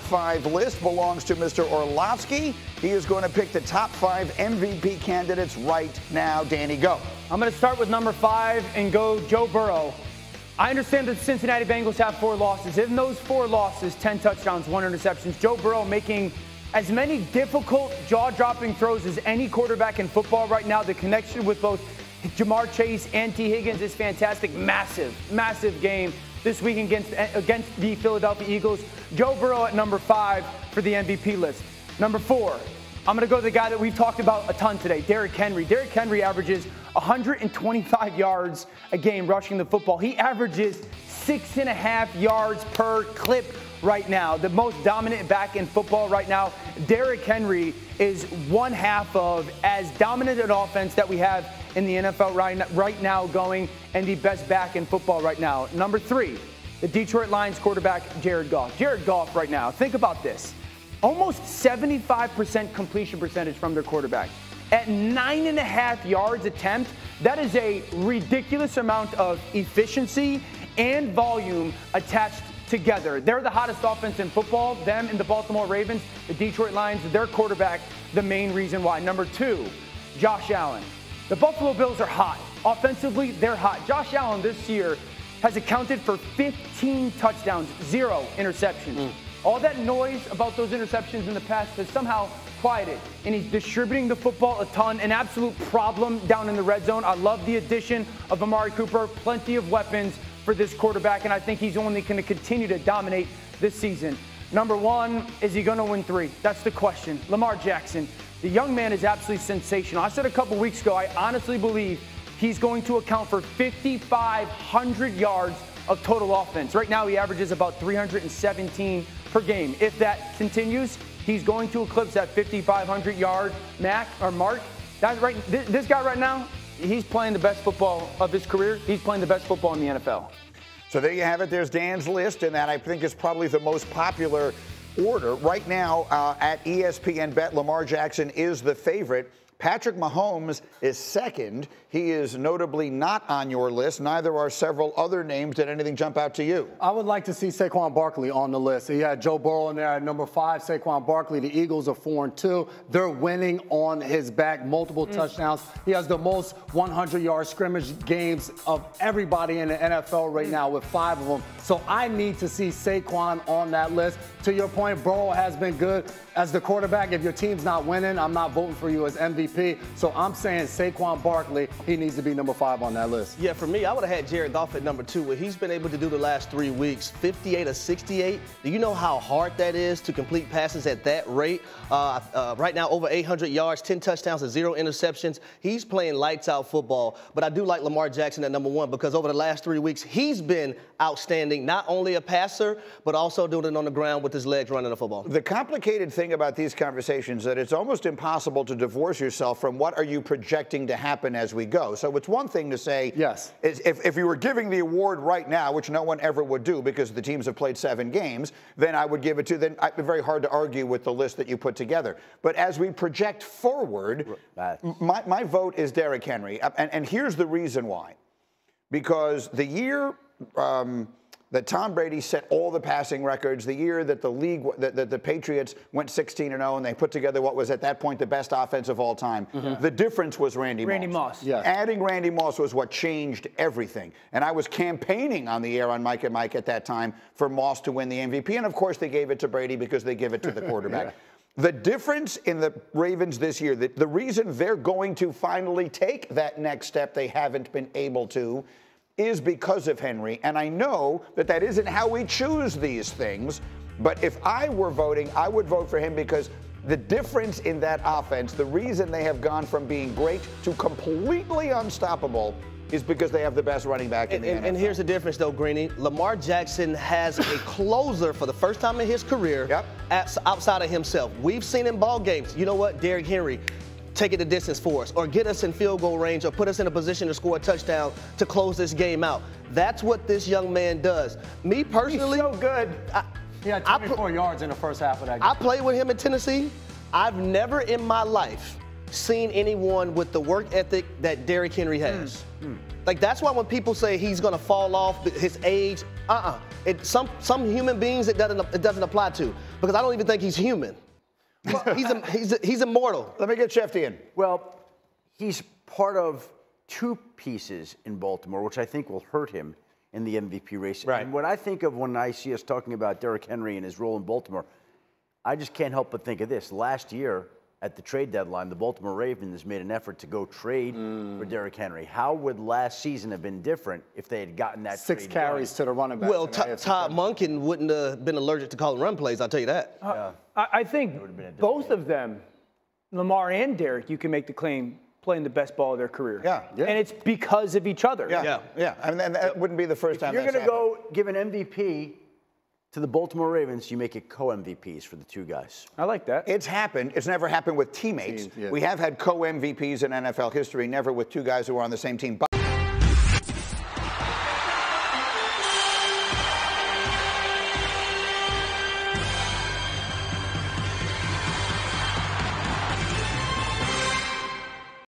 5 list belongs to Mr. Orlovsky. He is going to pick the top 5 MVP candidates right now. Danny, go. I'm going to start with number 5 and go Joe Burrow. I understand that the Cincinnati Bengals have 4 losses. In those 4 losses, 10 touchdowns, 1 interceptions. Joe Burrow making as many difficult, jaw-dropping throws as any quarterback in football right now. The connection with both Jamar Chase and T. Higgins is fantastic. Massive game this week against the Philadelphia Eagles. Joe Burrow at number 5 for the MVP list. Number 4, I'm going to go to the guy that we've talked about a ton today, Derrick Henry. Derrick Henry averages 125 yards a game rushing the football. He averages 6.5 yards per clip right now. The most dominant back in football right now. Derrick Henry is one half of as dominant an offense that we have in the NFL right now going, and the best back in football right now. Number 3, the Detroit Lions quarterback, Jared Goff. Jared Goff right now, think about this. Almost 75% completion percentage from their quarterback. At 9.5 yards attempt, that is a ridiculous amount of efficiency and volume attached together. They're the hottest offense in football. Them and the Baltimore Ravens, the Detroit Lions, their quarterback, the main reason why. Number 2, Josh Allen. The Buffalo Bills are hot. Offensively, they're hot. Josh Allen this year has accounted for 15 touchdowns, 0 interceptions. All that noise about those interceptions in the past has somehow quieted, and he's distributing the football a ton, an absolute problem down in the red zone. I love the addition of Amari Cooper, plenty of weapons for this quarterback, and I think he's only going to continue to dominate this season. Number 1, is he going to win 3? That's the question. Lamar Jackson. The young man is absolutely sensational. I said a couple weeks ago, I honestly believe he's going to account for 5,500 yards of total offense. Right now, he averages about 317 per game. If that continues, he's going to eclipse that 5,500-yard mark. That's right. This guy right now, he's playing the best football of his career. He's playing the best football in the NFL. So there you have it. There's Dan's list, and that I think is probably the most popular order. Right now at ESPN Bet, Lamar Jackson is the favorite. Patrick Mahomes is second. He is notably not on your list. Neither are several other names. Did anything jump out to you? I would like to see Saquon Barkley on the list. He had Joe Burrow in there at number 5. Saquon Barkley, the Eagles are 4-2. They're winning on his back, multiple touchdowns. He has the most 100-yard scrimmage games of everybody in the NFL right now with 5 of them. So I need to see Saquon on that list. To your point, Burrow has been good as the quarterback. If your team's not winning, I'm not voting for you as MVP. So I'm saying Saquon Barkley, he needs to be number 5 on that list. Yeah, for me, I would have had Jared Goff at number 2. What he's been able to do the last 3 weeks, 58 of 68. Do you know how hard that is to complete passes at that rate? Right now, over 800 yards, 10 touchdowns and 0 interceptions. He's playing lights-out football. But I do like Lamar Jackson at number 1 because over the last 3 weeks, he's been outstanding. Not only a passer, but also doing it on the ground with his legs running the football. The complicated thing about these conversations is that it's almost impossible to divorce yourself from what are you projecting to happen as we go. So it's one thing to say, yes, if you were giving the award right now, which no one ever would do because the teams have played 7 games, then I would give it to, then it'd be very hard to argue with the list that you put together. But as we project forward, my vote is Derrick Henry. And here's the reason why. Because the year that Tom Brady set all the passing records, the year that the Patriots went 16-0 and they put together what was at that point the best offense of all time, the difference was Randy Moss. Yes. Adding Randy Moss was what changed everything. And I was campaigning on the air on Mike and Mike at that time for Moss to win the MVP. And of course they gave it to Brady because they give it to the quarterback. The difference in the Ravens this year, the reason they're going to finally take that next step they haven't been able to, is because of Henry. And I know that that isn't how we choose these things, but if I were voting, I would vote for him because the difference in that offense, the reason they have gone from being great to completely unstoppable is because they have the best running back in the NFL. And here's the difference, though, Greeny. Lamar Jackson has a closer for the first time in his career outside of himself. We've seen in ball games, you know what, Derrick Henry, take it the distance for us, or get us in field goal range, or put us in a position to score a touchdown to close this game out. That's what this young man does. Me personally, he's so good. He had 24 yards in the first half of that game. I played with him in Tennessee. I've never in my life seen anyone with the work ethic that Derrick Henry has. Like, that's why when people say he's going to fall off his age, some human beings it doesn't apply to. because I don't even think he's human. He's immortal. Let me get Shefty in. Well, he's part of two pieces in Baltimore, which I think will hurt him in the MVP race. Right. And what I think of when I see us talking about Derrick Henry and his role in Baltimore, I just can't help but think of this. Last year, at the trade deadline, the Baltimore Ravens made an effort to go trade for Derrick Henry. How would last season have been different if they had gotten that 6 trade carries done? to the running back. Well, Todd Monken wouldn't have been allergic to calling run plays, I'll tell you that. I think both of them, Lamar and Derrick, you can make the claim playing the best ball of their career. Yeah. And it's because of each other. Yeah. I mean, that wouldn't be the first time You're that's going to happened. go give an MVP to the Baltimore Ravens, you make it co-MVPs for the two guys. I like that. It's happened. It's never happened with teammates. Yeah. We have had co-MVPs in NFL history, never with two guys who were on the same team.